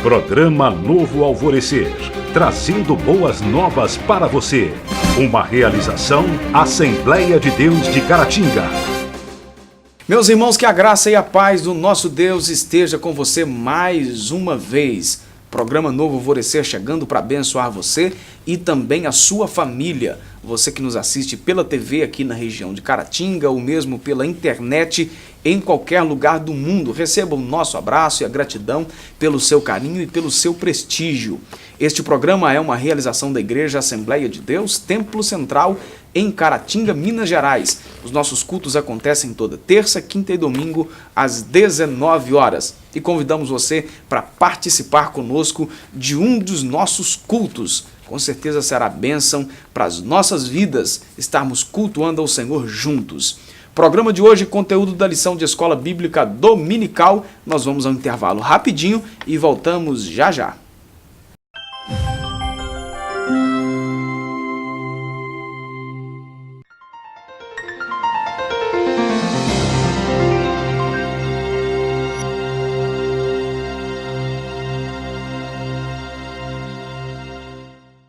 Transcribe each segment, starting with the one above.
Programa Novo Alvorecer, trazendo boas novas para você. Uma realização Assembleia de Deus de Caratinga. Meus irmãos, que a graça e a paz do nosso Deus esteja com você mais uma vez. Programa Novo Alvorecer chegando para abençoar você e também a sua família. Você que nos assiste pela TV aqui na região de Caratinga ou mesmo pela internet em qualquer lugar do mundo, receba o nosso abraço e a gratidão pelo seu carinho e pelo seu prestígio. Este programa é uma realização da Igreja Assembleia de Deus, Templo Central, em Caratinga, Minas Gerais. Os nossos cultos acontecem toda terça, quinta e domingo, às 19 horas. E convidamos você para participar conosco de um dos nossos cultos. Com certeza será bênção para as nossas vidas estarmos cultuando ao Senhor juntos. Programa de hoje, conteúdo da lição de Escola Bíblica Dominical. Nós vamos ao intervalo rapidinho e voltamos já já.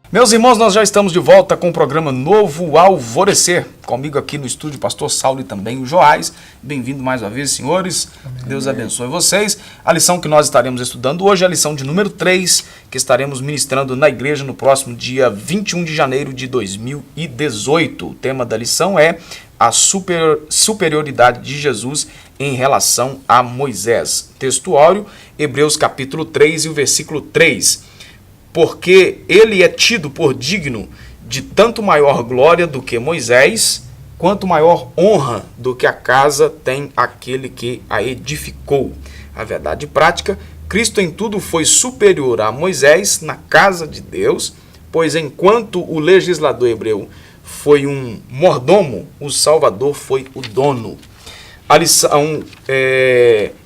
Meus irmãos, nós já estamos de volta com o programa Novo Alvorecer. Comigo aqui no estúdio, pastor Saulo e também o Joás. Bem-vindo mais uma vez, senhores. Amém. Deus abençoe vocês. A lição que nós estaremos estudando hoje é a lição de número 3, que estaremos ministrando na igreja no próximo dia 21 de janeiro de 2018. O tema da lição é a superioridade de Jesus em relação a Moisés. Textuário, Hebreus capítulo 3 e o versículo 3. Porque ele é tido por digno de tanto maior glória do que Moisés, quanto maior honra do que a casa tem aquele que a edificou. A verdade prática, Cristo em tudo foi superior a Moisés na casa de Deus, pois enquanto o legislador hebreu foi um mordomo, o Salvador foi o dono. A lição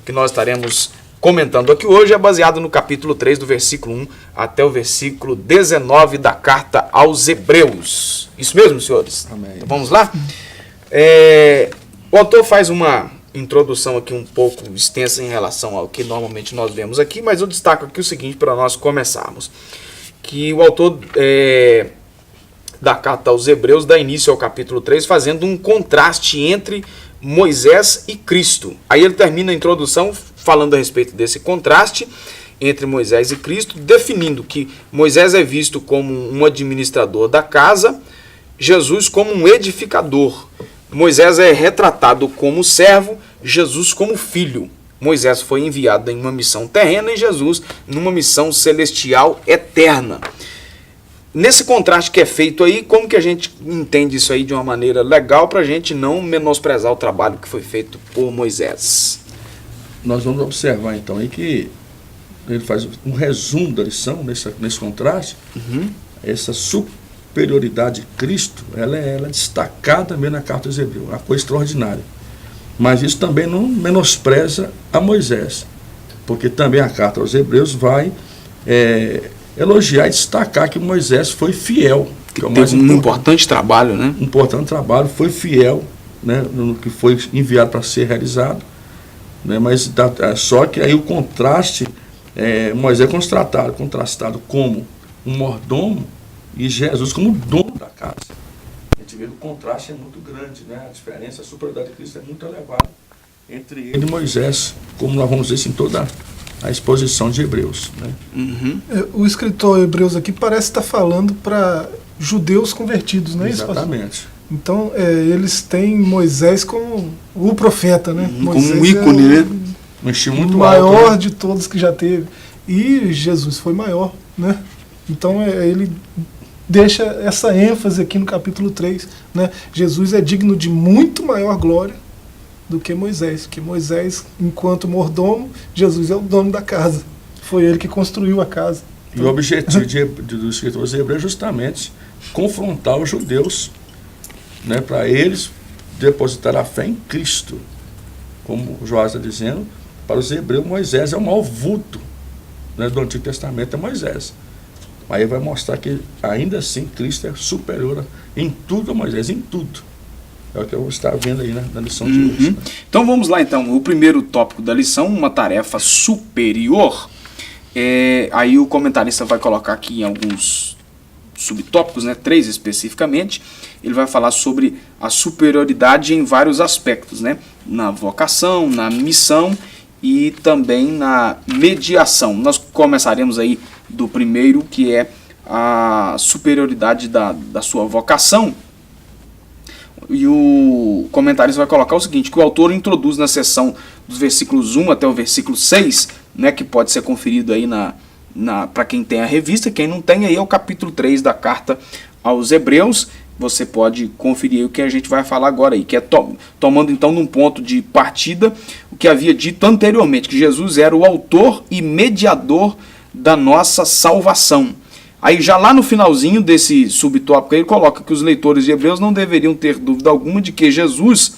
que nós estaremos comentando aqui hoje é baseado no capítulo 3, do versículo 1 até o versículo 19 da carta aos Hebreus. Isso mesmo, senhores? Amém. Então, vamos lá? O autor faz uma introdução aqui um pouco extensa em relação ao que normalmente nós vemos aqui, mas eu destaco aqui o seguinte para nós começarmos. Que o autor da carta aos Hebreus dá início ao capítulo 3 fazendo um contraste entre Moisés e Cristo. Aí ele termina a introdução falando a respeito desse contraste entre Moisés e Cristo, definindo que Moisés é visto como um administrador da casa, Jesus como um edificador. Moisés é retratado como servo, Jesus como filho. Moisés foi enviado em uma missão terrena e Jesus numa missão celestial eterna. Nesse contraste que é feito aí, como que a gente entende isso aí de uma maneira legal para a gente não menosprezar o trabalho que foi feito por Moisés? Nós vamos observar então aí que ele faz um resumo da lição nesse contraste. Essa superioridade de Cristo, ela é destacada mesmo na carta aos Hebreus, uma coisa extraordinária. Mas isso também não menospreza a Moisés, porque também a carta aos Hebreus vai elogiar e destacar que Moisés foi fiel. Que é o mais importante trabalho, né? Um importante trabalho, foi fiel, né, no que foi enviado para ser realizado. Né, mas só que aí o contraste, Moisés é contrastado como um mordomo e Jesus como dono da casa. A gente vê que o contraste é muito grande, né? A diferença, a superioridade de Cristo é muito elevada entre ele e Moisés, como nós vamos ver isso em toda a exposição de Hebreus. Né? O escritor Hebreus aqui parece estar falando para judeus convertidos, não é isso? Exatamente. Então, eles têm Moisés como o profeta, né? Moisés como um ícone, né? Um estilo muito maior alto, né? de todos que já teve. E Jesus foi maior, né? Então, ele deixa essa ênfase aqui no capítulo 3, né? Jesus é digno de muito maior glória do que Moisés. Porque Moisés, enquanto mordomo, Jesus é o dono da casa. Foi ele que construiu a casa. E o objetivo dos escritores hebreus é justamente confrontar os judeus, né, para eles depositar a fé em Cristo. Como o Joás está dizendo, para os hebreus Moisés é o maior vulto, né, do Antigo Testamento, é Moisés. Aí vai mostrar que ainda assim Cristo é superior em tudo a Moisés, em tudo. É o que eu vou estar vendo aí na lição de hoje. Né? Então vamos lá então, o primeiro tópico da lição, uma tarefa superior. Aí o comentarista vai colocar aqui alguns subtópicos, né, 3 especificamente. Ele vai falar sobre a superioridade em vários aspectos, né, na vocação, na missão e também na mediação. Nós começaremos aí do primeiro, que é a superioridade da sua vocação. E o comentarista vai colocar o seguinte, que o autor introduz na seção dos versículos 1 até o versículo 6, né, que pode ser conferido aí para quem tem a revista. Quem não tem, aí é o capítulo 3 da carta aos Hebreus. Você pode conferir aí o que a gente vai falar agora aí, que é tomando então num ponto de partida o que havia dito anteriormente, que Jesus era o autor e mediador da nossa salvação. Aí já lá no finalzinho desse subtópico ele coloca que os leitores de Hebreus não deveriam ter dúvida alguma de que Jesus,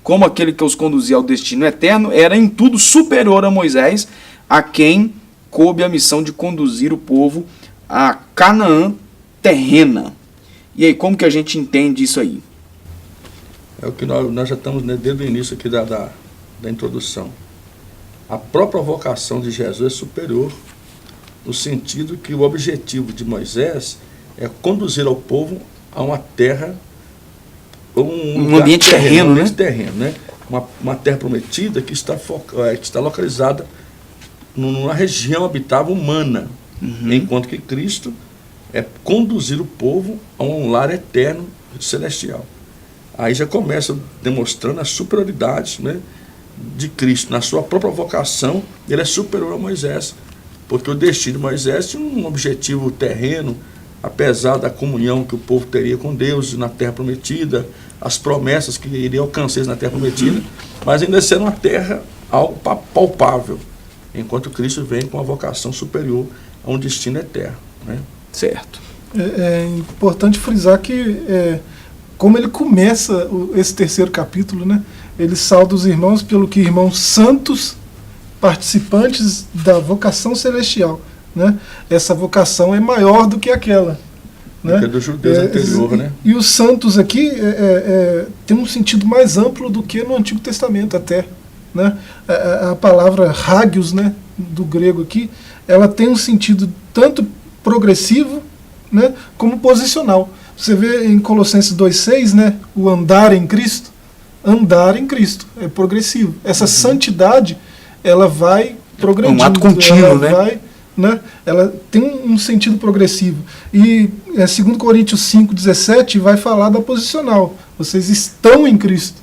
como aquele que os conduzia ao destino eterno, era em tudo superior a Moisés, a quem coube a missão de conduzir o povo a Canaã terrena. E aí, como que a gente entende isso aí? É o que nós já estamos, né, desde o início aqui da introdução. A própria vocação de Jesus é superior, no sentido que o objetivo de Moisés é conduzir ao povo a uma terra, um ambiente terreno, né? Uma terra prometida que está localizada numa região habitável humana, enquanto que Cristo é conduzir o povo a um lar eterno celestial. Aí já começa demonstrando a superioridade, né, de Cristo. Na sua própria vocação, ele é superior a Moisés, porque o destino de Moisés tinha um objetivo terreno, apesar da comunhão que o povo teria com Deus na terra prometida, as promessas que iria alcançar na terra prometida, mas ainda sendo uma terra algo palpável, enquanto Cristo vem com uma vocação superior a um destino eterno, né? Certo. É importante frisar que, como ele começa esse terceiro capítulo, né, ele sauda os irmãos pelo que irmãos santos, participantes da vocação celestial, né? Essa vocação é maior do que aquela, né? Porque é dos judeus anterior, né? E os santos aqui tem um sentido mais amplo do que no Antigo Testamento até, né? A palavra hagios, né, do grego aqui, ela tem um sentido tanto progressivo, né, como posicional. Você vê em Colossenses 2,6, né, o andar em Cristo. Andar em Cristo é progressivo. Essa santidade, ela vai progredindo. É um ato contínuo, né? Ela tem um sentido progressivo. E 2 Coríntios 5,17 vai falar da posicional. Vocês estão em Cristo.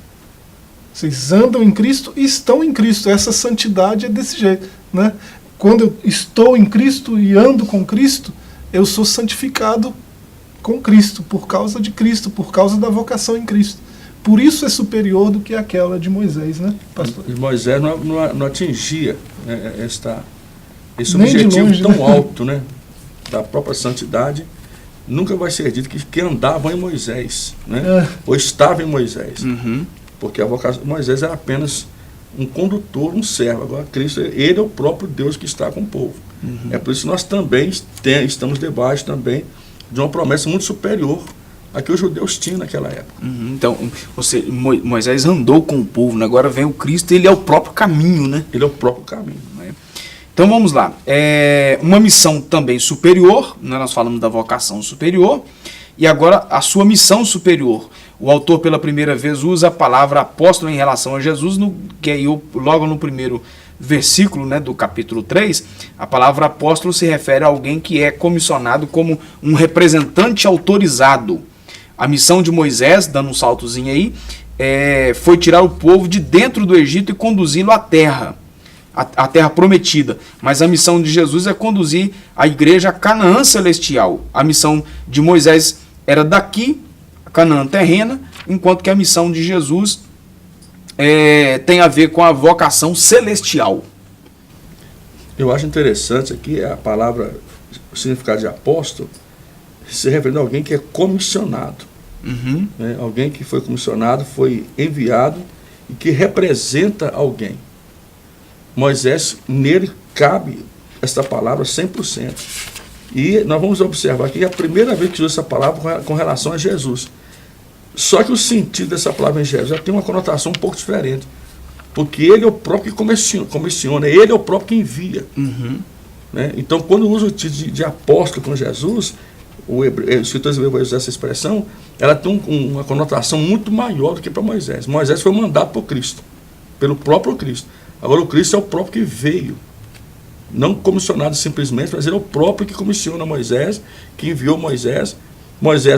Vocês andam em Cristo e estão em Cristo. Essa santidade é desse jeito, né? Quando eu estou em Cristo e ando com Cristo, eu sou santificado com Cristo, por causa de Cristo, por causa da vocação em Cristo. Por isso é superior do que aquela de Moisés, né, pastor? Moisés não atingia, né, esse Nem de objetivo longe, tão né? alto, né, da própria santidade. Nunca vai ser dito que andavam em Moisés, né, ou estava em Moisés. Porque a vocação de Moisés era apenas um condutor, um servo. Agora Cristo, ele é o próprio Deus que está com o povo. É por isso que nós também estamos debaixo também de uma promessa muito superior a que os judeus tinham naquela época. Então, Moisés andou com o povo, né? Agora vem o Cristo, ele é o próprio caminho, né? Ele é o próprio caminho. Então vamos lá. Uma missão também superior, né? Nós falamos da vocação superior, e agora a sua missão superior. O autor pela primeira vez usa a palavra apóstolo em relação a Jesus, que aí logo no primeiro versículo, né, do capítulo 3, a palavra apóstolo se refere a alguém que é comissionado como um representante autorizado. A missão de Moisés, dando um saltozinho aí, foi tirar o povo de dentro do Egito e conduzi-lo à terra prometida. Mas a missão de Jesus é conduzir a igreja a Canaã celestial. A missão de Moisés era daqui, a Canaã terrena, enquanto que a missão de Jesus tem a ver com a vocação celestial. Eu acho interessante aqui a palavra, o significado de apóstolo, se referindo a alguém que é comissionado. Né? Alguém que foi comissionado, foi enviado e que representa alguém. Moisés, nele cabe esta palavra 100%. E nós vamos observar aqui a primeira vez que usa essa palavra com relação a Jesus. Só que o sentido dessa palavra em Jesus já tem uma conotação um pouco diferente. Porque ele é o próprio que comissiona, ele é o próprio que envia. Né? Então, quando usa o título de apóstolo com Jesus, o escritor hebreu usa essa expressão, ela tem uma conotação muito maior do que para Moisés. Moisés foi mandado por Cristo, pelo próprio Cristo. Agora, o Cristo é o próprio que veio, não comissionado simplesmente, mas ele é o próprio que comissiona Moisés, que enviou Moisés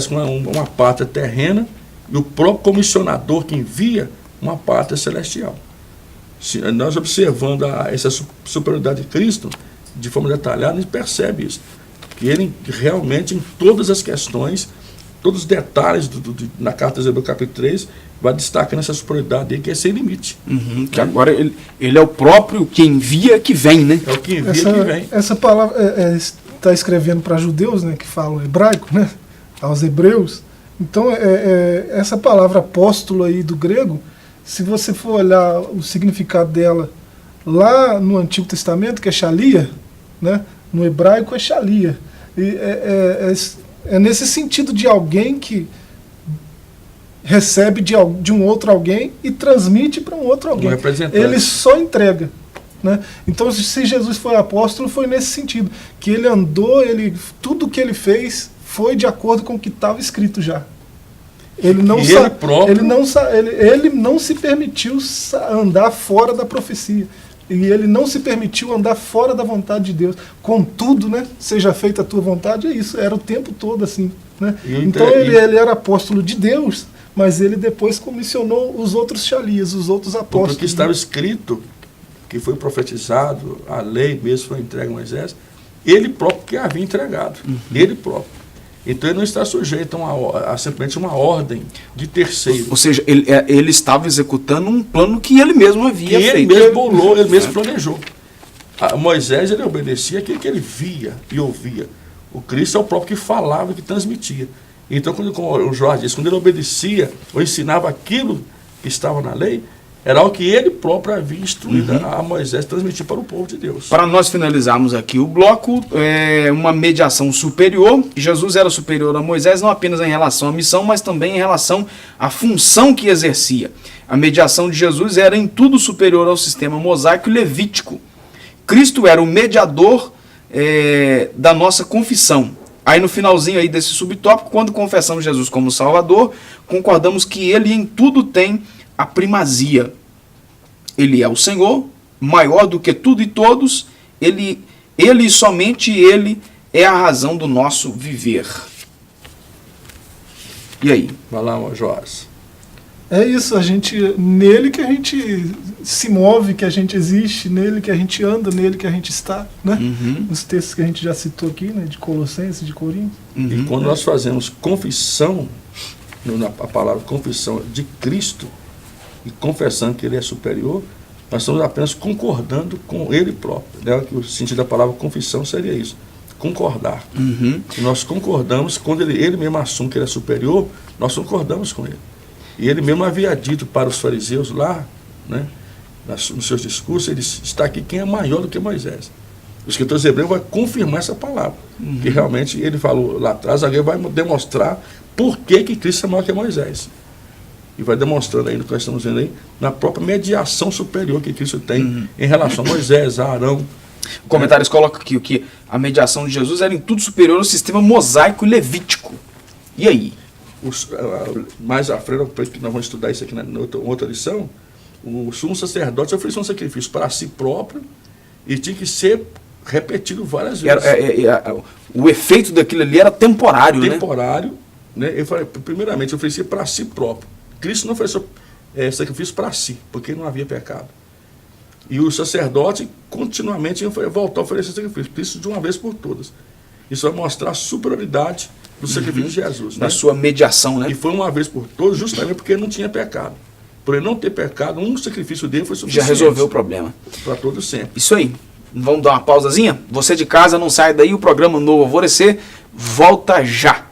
com uma pátria terrena, e o próprio comissionador que envia uma pátria celestial. Nós observando essa superioridade de Cristo de forma detalhada, a gente percebe isso, que ele realmente em todas as questões, todos os detalhes na carta de Hebreus capítulo 3, vai destacando essa superioridade dele, que é sem limite. Que agora ele é o próprio que envia que vem, né? É o que envia que vem. Essa palavra está escrevendo para judeus, né, que falam hebraico, né, aos hebreus. Então, essa palavra apóstolo aí do grego, se você for olhar o significado dela lá no Antigo Testamento, que é shalia, né, no hebraico é shalia. E é nesse sentido de alguém que recebe de um outro alguém e transmite para um outro alguém. Ele só entrega. Né? Então, se Jesus foi apóstolo, foi nesse sentido, que ele andou, tudo que ele fez foi de acordo com o que estava escrito já. Ele não se permitiu andar fora da profecia. E ele não se permitiu andar fora da vontade de Deus. Contudo, né, seja feita a tua vontade, é isso. Era o tempo todo assim. Né? Então ele era apóstolo de Deus, mas ele depois comissionou os outros xalias, os outros apóstolos. Porque estava escrito, que foi profetizado, a lei mesmo foi entregue a Moisés, ele próprio que havia entregado. Ele próprio. Então ele não está sujeito a simplesmente uma ordem de terceiro. Ou seja, ele estava executando um plano que ele mesmo havia feito. Ele mesmo bolou, ele mesmo planejou. Moisés, ele obedecia aquilo que ele via e ouvia. O Cristo é o próprio que falava, que transmitia. Então, como o Jorge disse, quando ele obedecia ou ensinava aquilo que estava na lei, era o que ele próprio havia instruído a Moisés transmitir para o povo de Deus. Para nós finalizarmos aqui o bloco, uma mediação superior. Jesus era superior a Moisés, não apenas em relação à missão, mas também em relação à função que exercia. A mediação de Jesus era em tudo superior ao sistema mosaico e levítico. Cristo era o mediador da nossa confissão. Aí no finalzinho aí desse subtópico, quando confessamos Jesus como Salvador, concordamos que ele em tudo tem a primazia. Ele é o Senhor, maior do que tudo e todos, ele e somente ele é a razão do nosso viver. E aí? Vai lá, Joás. É isso, nele que a gente se move, que a gente existe, nele que a gente anda, nele que a gente está, né? Os textos que a gente já citou aqui, né? De Colossenses, de Coríntios. E quando nós fazemos confissão, a palavra confissão de Cristo, e confessando que ele é superior, nós estamos apenas concordando com ele próprio. Né? O sentido da palavra confissão seria isso, concordar. E nós concordamos, quando ele mesmo assume que ele é superior, nós concordamos com ele. E ele mesmo havia dito para os fariseus lá, né, nos seus discursos, ele disse, está aqui quem é maior do que Moisés. O escritor hebreu vai confirmar essa palavra, que realmente ele falou lá atrás, alguém vai demonstrar por que Cristo é maior que Moisés. E vai demonstrando aí no que nós estamos vendo aí, na própria mediação superior que Cristo tem em relação a Moisés, a Arão. O comentário coloca aqui que a mediação de Jesus era em tudo superior ao sistema mosaico e levítico. E aí? Mais à frente, nós vamos estudar isso aqui na outra lição, o sumo sacerdote oferecia um sacrifício para si próprio e tinha que ser repetido várias vezes. O efeito daquilo ali era temporário, temporário, né? Ele falou, primeiramente, oferecia para si próprio. Cristo não ofereceu sacrifício para si, porque não havia pecado. E o sacerdote continuamente ia voltar a oferecer sacrifício, Cristo de uma vez por todas. Isso vai mostrar a superioridade do sacrifício de Jesus. Na sua mediação, né? E foi uma vez por todas, justamente porque ele não tinha pecado. Por ele não ter pecado, um sacrifício dele foi suficiente. Já resolveu o problema. Para todo sempre. Isso aí. Vamos dar uma pausazinha? Você de casa, não sai daí, o programa Novo Alvorecer volta já.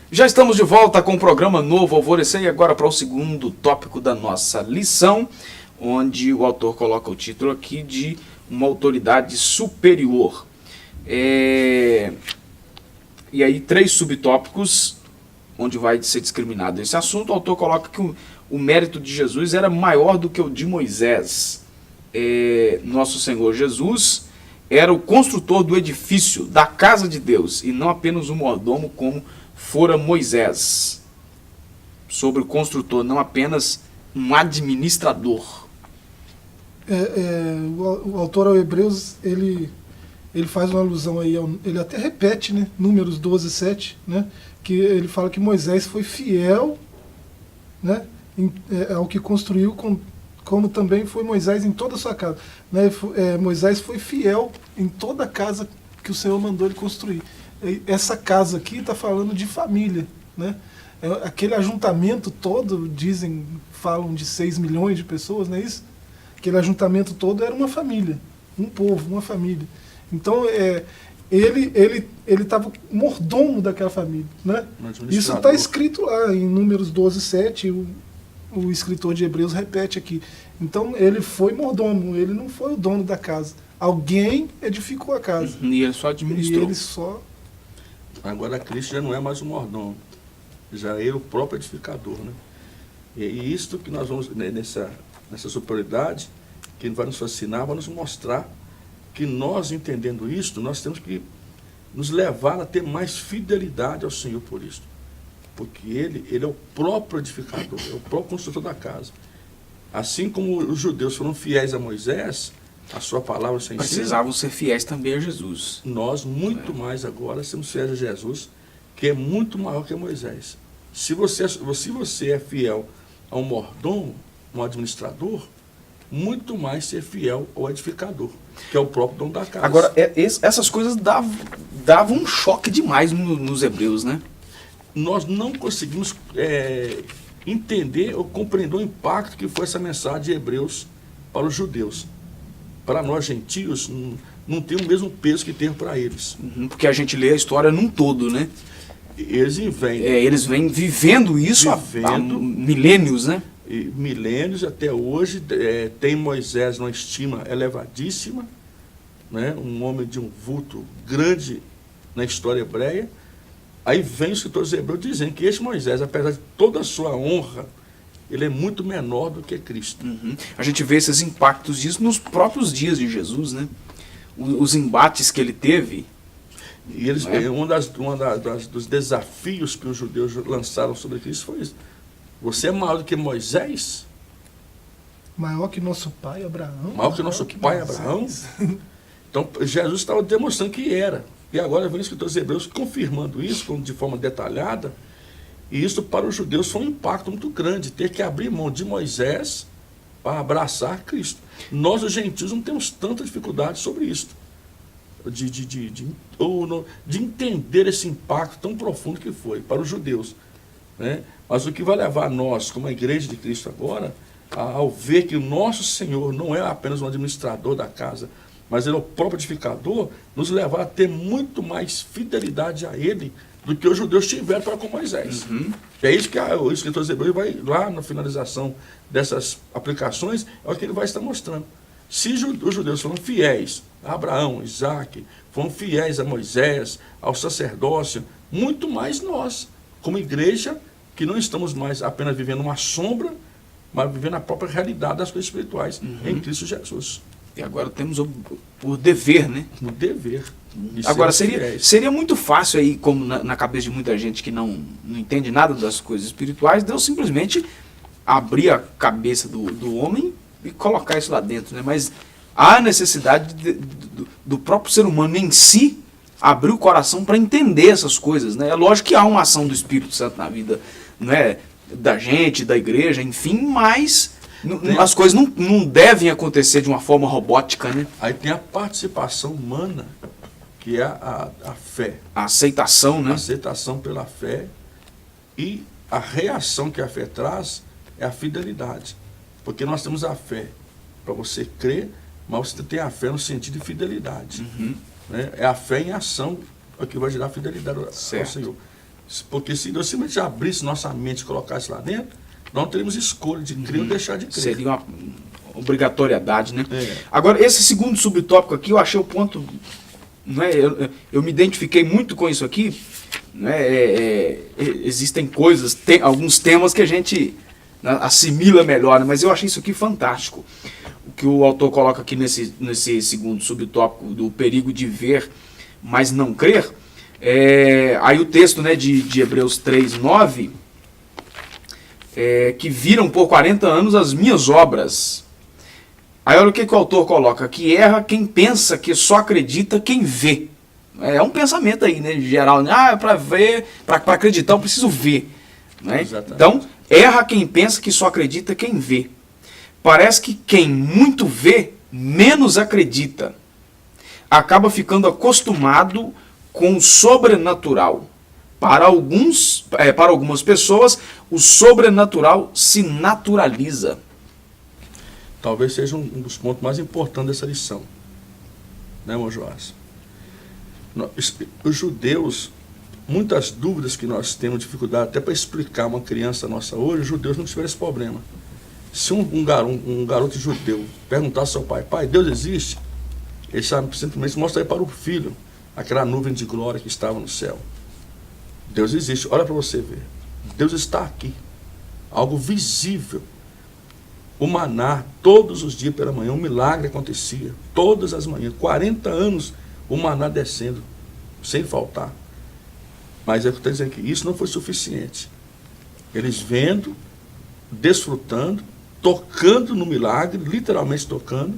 Já estamos de volta com o programa Novo Alvorecer e agora para o segundo tópico da nossa lição. onde o autor coloca o título aqui de uma autoridade superior. E aí 3 subtópicos onde vai ser discriminado esse assunto. O autor coloca que o mérito de Jesus era maior do que o de Moisés. Nosso Senhor Jesus era o construtor do edifício, da casa de Deus, e não apenas o mordomo como fora Moisés. Sobre o construtor, não apenas um administrador. O autor ao Hebreus, ele faz uma alusão aí, ele até repete, né, Números 12, 7, né, que ele fala que Moisés foi fiel, né, ao que construiu, como também foi Moisés em toda a sua casa. Né, Moisés foi fiel em toda a casa que o Senhor mandou ele construir. Essa casa aqui está falando de família, né? Aquele ajuntamento todo, falam de 6 milhões de pessoas, não é isso? Aquele ajuntamento todo era uma família, um povo, uma família. Então, ele estava mordomo daquela família, né? Isso está escrito lá em Números 12, 7, o escritor de Hebreus repete aqui. Então, ele foi mordomo, ele não foi o dono da casa. Alguém edificou a casa. E ele só administrou. Agora, Cristo já não é mais um mordomo. Já é ele o próprio edificador, né? E isto que nós vamos, nessa superioridade, que vai nos fascinar, vai nos mostrar que nós, entendendo isto, nós temos que nos levar a ter mais fidelidade ao Senhor por isto. Porque ele é o próprio edificador, é o próprio construtor da casa. Assim como os judeus foram fiéis a Moisés, a sua palavra sem precisavam ser fiéis também a Jesus. Nós, muito mais agora, somos fiéis a Jesus, que é muito maior que Moisés. Se você é fiel a um mordomo, um administrador, muito mais ser fiel ao edificador, que é o próprio dono da casa. Agora, essas coisas davam um choque demais nos hebreus, né? Nós não conseguimos entender ou compreender o impacto que foi essa mensagem de Hebreus para os judeus. Para nós gentios, não tem o mesmo peso que tem para eles. Porque a gente lê a história num todo, né? Eles vêm vivendo isso há milênios, né? E milênios até hoje. Tem Moisés numa estima elevadíssima, né? Um homem de um vulto grande na história hebreia. Aí vem os escritores hebreus dizendo que este Moisés, apesar de toda a sua honra, ele é muito menor do que Cristo. A gente vê esses impactos disso nos próprios dias de Jesus, né? Os embates que ele teve. E eles, dos desafios que os judeus lançaram sobre Cristo foi isso. Você é maior do que Moisés? Maior que nosso pai Abraão? Maior que nosso pai Abraão? Então, Jesus estava demonstrando que era. E agora vem os escritores hebreus confirmando isso de forma detalhada. E isso para os judeus foi um impacto muito grande, ter que abrir mão de Moisés para abraçar Cristo. Nós, os gentios, não temos tanta dificuldade sobre isso. De entender esse impacto tão profundo que foi para os judeus, né? Mas o que vai levar nós, como a igreja de Cristo agora, ao ver que o nosso Senhor não é apenas um administrador da casa, mas ele é o próprio edificador, nos levar a ter muito mais fidelidade a ele do que os judeus tiveram para com Moisés. É isso que o escritor hebreu vai lá na finalização dessas aplicações, é o que ele vai estar mostrando. Se os judeus foram fiéis a Abraão, Isaac, foram fiéis a Moisés, ao sacerdócio, muito mais nós, como igreja, que não estamos mais apenas vivendo uma sombra, mas vivendo a própria realidade das coisas espirituais em Cristo Jesus. E agora temos o dever, né? O dever. Agora, seria muito fácil aí, como na cabeça de muita gente que não entende nada das coisas espirituais, Deus simplesmente abrir a cabeça do homem e colocar isso lá dentro, né? Mas há necessidade do próprio ser humano em si abrir o coração para entender essas coisas, né? É lógico que há uma ação do Espírito Santo na vida, né, da gente, da igreja, enfim, mas as coisas não devem acontecer de uma forma robótica, né? Aí tem a participação humana, que é a fé. A aceitação, né? A aceitação pela fé. E a reação que a fé traz é a fidelidade. Porque nós temos a fé para você crer, mas você tem a fé no sentido de fidelidade. Né? É a fé em ação que vai gerar fidelidade ao Senhor. Porque se Deus simplesmente abrisse nossa mente e colocasse lá dentro, não teríamos escolha de crer ou deixar de crer. Seria obrigatoriedade, né? É. Agora, esse segundo subtópico aqui, eu achei o ponto, né, eu me identifiquei muito com isso aqui, né, existem coisas, alguns temas que a gente, né, assimila melhor, né, mas eu achei isso aqui fantástico. O que o autor coloca aqui nesse segundo subtópico do perigo de ver, mas não crer, aí o texto, né, de Hebreus 3:9, que viram por 40 anos as minhas obras. Aí olha o que o autor coloca, que erra quem pensa que só acredita quem vê. É um pensamento aí, né, geral, né? Para ver, para acreditar eu preciso ver, né? Então, erra quem pensa que só acredita quem vê. Parece que quem muito vê, menos acredita. Acaba ficando acostumado com o sobrenatural. Para algumas pessoas, o sobrenatural se naturaliza. Talvez seja um dos pontos mais importantes dessa lição, né, irmão Joás? Os judeus, muitas dúvidas que nós temos dificuldade até para explicar uma criança nossa hoje, os judeus não tiveram esse problema. Se um garoto judeu perguntasse ao pai, pai, Deus existe? Ele simplesmente mostra aí para o filho aquela nuvem de glória que estava no céu. Deus existe, olha para você ver. Deus está aqui. Algo visível. O maná, todos os dias pela manhã, um milagre acontecia. Todas as manhãs, 40 anos, o maná descendo, sem faltar. Mas eu estou dizendo que isso não foi suficiente. Eles vendo, desfrutando, tocando no milagre, literalmente tocando,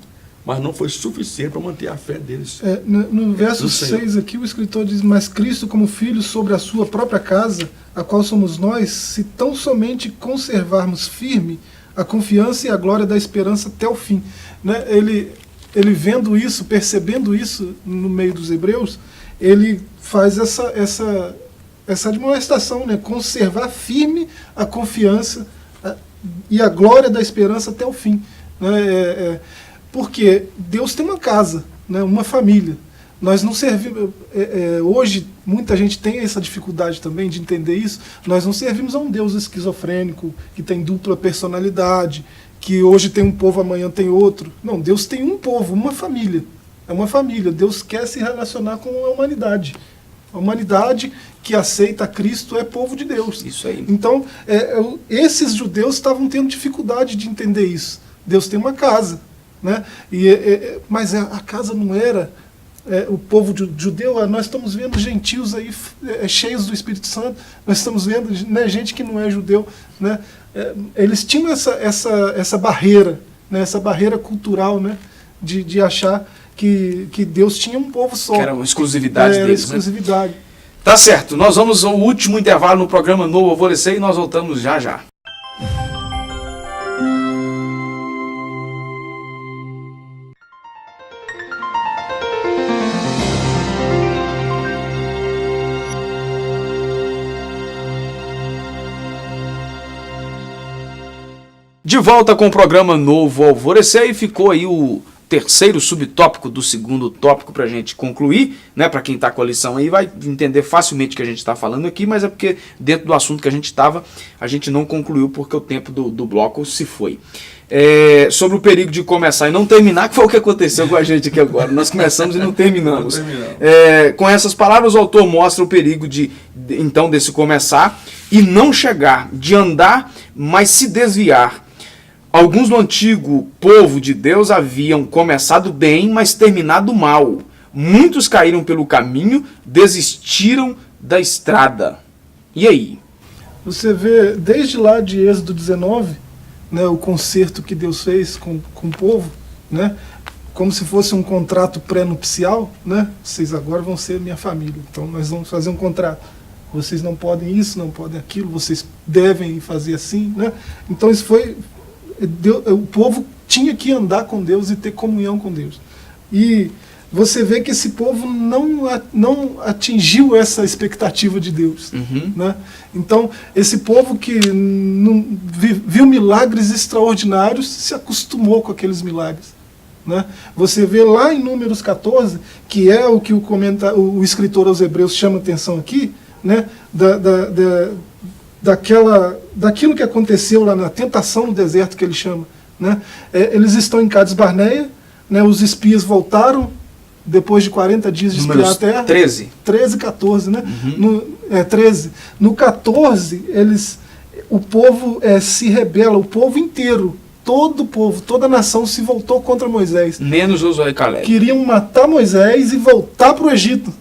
mas não foi suficiente para manter a fé deles. No verso 6 aqui, o escritor diz, mas Cristo como filho sobre a sua própria casa, a qual somos nós, se tão somente conservarmos firme a confiança e a glória da esperança até o fim. Né? Ele vendo isso, percebendo isso no meio dos hebreus, ele faz essa admoestação, né? Conservar firme a confiança e a glória da esperança até o fim. Né? Porque Deus tem uma casa, né? Uma família. Nós não servimos. Hoje, muita gente tem essa dificuldade também de entender isso. Nós não servimos a um Deus esquizofrênico, que tem dupla personalidade, que hoje tem um povo, amanhã tem outro. Não, Deus tem um povo, uma família. É uma família. Deus quer se relacionar com a humanidade. A humanidade que aceita Cristo é povo de Deus. Isso aí. Então, esses judeus estavam tendo dificuldade de entender isso. Deus tem uma casa, né? Mas a casa não era o povo judeu. Nós estamos vendo gentios aí cheios do Espírito Santo. Nós estamos vendo, né, gente que não é judeu, né? Eles tinham essa barreira, né? Essa barreira cultural, né? De achar que Deus tinha um povo só. Que era uma exclusividade deles, exclusividade. Né? Tá certo, nós vamos ao último intervalo no programa Novo Alvorecer e nós voltamos já já. De volta com o programa Novo Alvorecer, e ficou aí o terceiro subtópico do segundo tópico para a gente concluir, né? Para quem está com a lição aí vai entender facilmente o que a gente está falando aqui, mas é porque dentro do assunto que a gente estava, a gente não concluiu porque o tempo do bloco se foi. Sobre o perigo de começar e não terminar, que foi o que aconteceu com a gente aqui agora. Nós começamos e não terminamos. Com essas palavras, o autor mostra o perigo então desse começar e não chegar, de andar, mas se desviar. Alguns do antigo povo de Deus haviam começado bem, mas terminado mal. Muitos caíram pelo caminho, desistiram da estrada. E aí? Você vê, desde lá de Êxodo 19, né, o concerto que Deus fez com o povo, né, como se fosse um contrato pré-nupcial, né, vocês agora vão ser minha família, então nós vamos fazer um contrato. Vocês não podem isso, não podem aquilo, vocês devem fazer assim. Né? Então isso foi... o povo tinha que andar com Deus e ter comunhão com Deus. E você vê que esse povo não atingiu essa expectativa de Deus. Uhum. Né? Então, esse povo que viu milagres extraordinários se acostumou com aqueles milagres. Né? Você vê lá em Números 14, que é o que o escritor aos Hebreus chama atenção aqui, né? Daquilo que aconteceu lá na tentação no deserto, que ele chama, né? Eles estão em Cades Barneia, né? Os espias voltaram depois de 40 dias de espiar a terra. 13, 14, né? 13. No 14, o povo se rebela, o povo inteiro, todo o povo, toda a nação se voltou contra Moisés. Menos Josué e Caleb. Queriam matar Moisés e voltar para o Egito.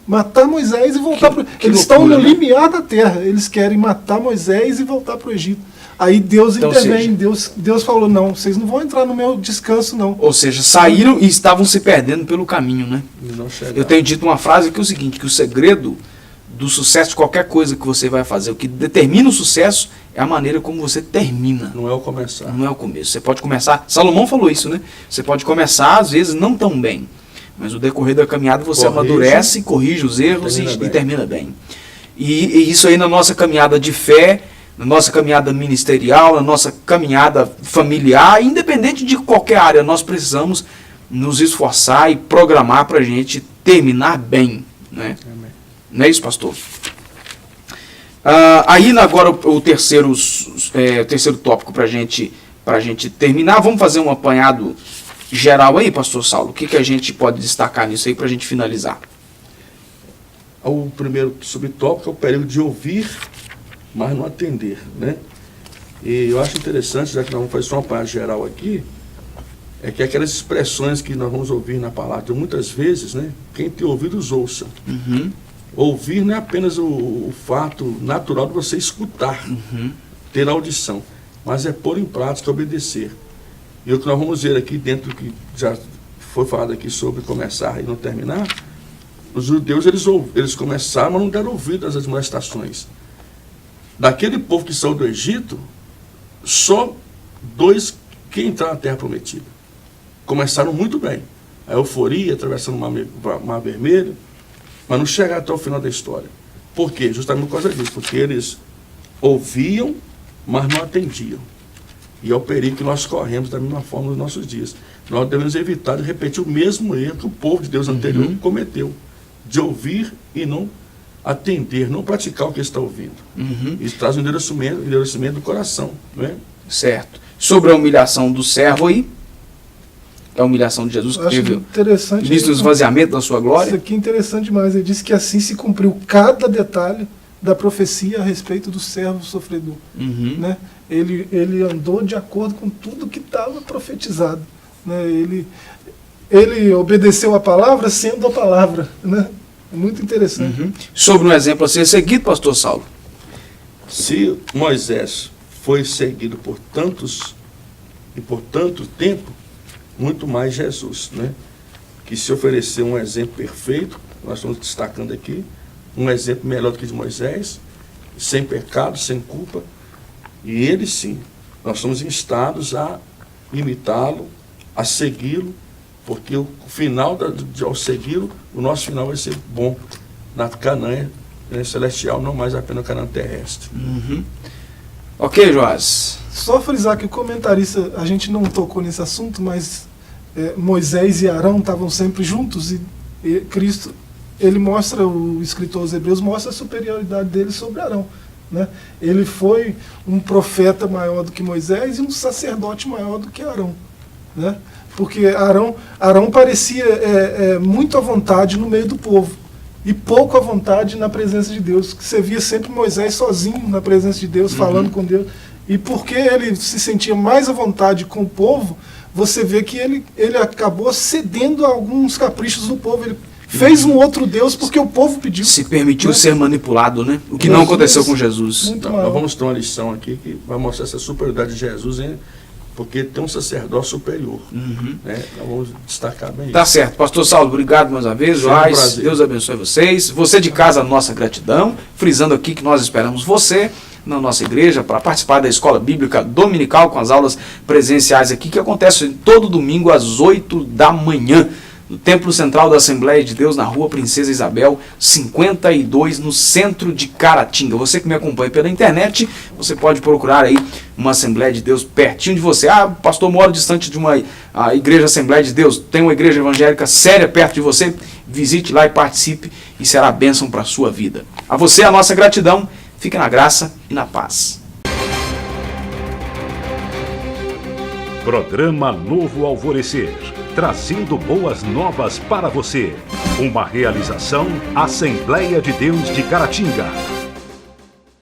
Matar Moisés e voltar para o Egito. Eles estão no limiar da terra. Eles querem matar Moisés e voltar para o Egito. Aí Deus intervém. Deus falou, não, vocês não vão entrar no meu descanso, não. Ou seja, saíram e estavam se perdendo pelo caminho, né? Eu tenho dito uma frase que é o seguinte, que o segredo do sucesso de qualquer coisa que você vai fazer, o que determina o sucesso é a maneira como você termina. Não é o começar. Não é o começo. Você pode começar, Salomão falou isso, né? Você pode começar, às vezes, não tão bem, mas no decorrer da caminhada você amadurece, corrige os erros e termina bem. E isso aí na nossa caminhada de fé, na nossa caminhada ministerial, na nossa caminhada familiar, independente de qualquer área, nós precisamos nos esforçar e programar para a gente terminar bem, né? Amém. Não é isso, pastor? Aí agora o terceiro tópico para a gente terminar. Vamos fazer um apanhado geral aí, pastor Saulo? O que a gente pode destacar nisso aí para a gente finalizar? O primeiro subtópico é o período de ouvir, mas não atender, né? E eu acho interessante, já que nós vamos fazer só um apanhado geral aqui, é que aquelas expressões que nós vamos ouvir na palavra, muitas vezes, né? Quem tem ouvidos, ouça. Uhum. Ouvir não é apenas o fato natural de você escutar, ter audição, mas é pôr em prática, obedecer. E o que nós vamos ver aqui dentro do que já foi falado aqui sobre começar e não terminar, os judeus eles começaram, mas não deram ouvido às admoestações. Daquele povo que saiu do Egito, só 2 que entraram na terra prometida. Começaram muito bem. A euforia, atravessando o Mar Vermelho, mas não chegaram até o final da história. Por quê? Justamente por causa disso. Porque eles ouviam, mas não atendiam. E é o perigo que nós corremos da mesma forma nos nossos dias. Nós devemos evitar de repetir o mesmo erro que o povo de Deus anterior cometeu. De ouvir e não atender, não praticar o que está ouvindo. Isso traz um endurecimento do coração. Não é? Certo. Sobre a humilhação do servo aí, a humilhação de Jesus que teve início do esvaziamento da sua glória. Isso aqui é interessante demais. Ele disse que assim se cumpriu cada detalhe da profecia a respeito do servo sofredor. Né? Ele andou de acordo com tudo que estava profetizado. Né? Ele obedeceu a palavra sendo a palavra. Né? É muito interessante. Sobre um exemplo a ser seguido, pastor Saulo. Se Moisés foi seguido por tanto tempo, muito mais Jesus, né? Que se ofereceu um exemplo perfeito, nós estamos destacando aqui, um exemplo melhor do que de Moisés, sem pecado, sem culpa, e ele sim, nós somos instados a imitá-lo, a segui-lo, porque o final, ao segui-lo, o nosso final vai ser bom, na Canaã celestial, não mais apenas na Canaã terrestre. Ok, Joás? Só frisar que o comentarista, a gente não tocou nesse assunto, mas Moisés e Arão estavam sempre juntos e Cristo, o escritor aos Hebreus mostra a superioridade dele sobre Arão. Né? Ele foi um profeta maior do que Moisés e um sacerdote maior do que Arão. Né? Porque Arão parecia muito à vontade no meio do povo e pouco à vontade na presença de Deus. Você via sempre Moisés sozinho na presença de Deus, falando com Deus. E porque ele se sentia mais à vontade com o povo, você vê que ele acabou cedendo a alguns caprichos do povo. Ele fez um outro Deus porque o povo pediu. Se permitiu ser manipulado, né? O que não aconteceu com Jesus. Nós vamos ter uma lição aqui que vai mostrar essa superioridade de Jesus, hein? Porque tem um sacerdócio superior. Né? Nós vamos destacar bem isso. Certo. Pastor Saulo, obrigado mais uma vez. Joás, Deus abençoe vocês. Você de casa, nossa gratidão. Frisando aqui que nós esperamos você na nossa igreja para participar da escola bíblica dominical com as aulas presenciais aqui, que acontece todo domingo às 8 da manhã. No Templo Central da Assembleia de Deus, na Rua Princesa Isabel, 52, no centro de Caratinga. Você que me acompanha pela internet, você pode procurar aí uma Assembleia de Deus pertinho de você. Pastor, moro distante de uma igreja Assembleia de Deus, tem uma igreja evangélica séria perto de você, visite lá e participe e será bênção para a sua vida. A você a nossa gratidão, fique na graça e na paz. Programa Novo Alvorecer, trazendo boas novas para você. Uma realização Assembleia de Deus de Caratinga.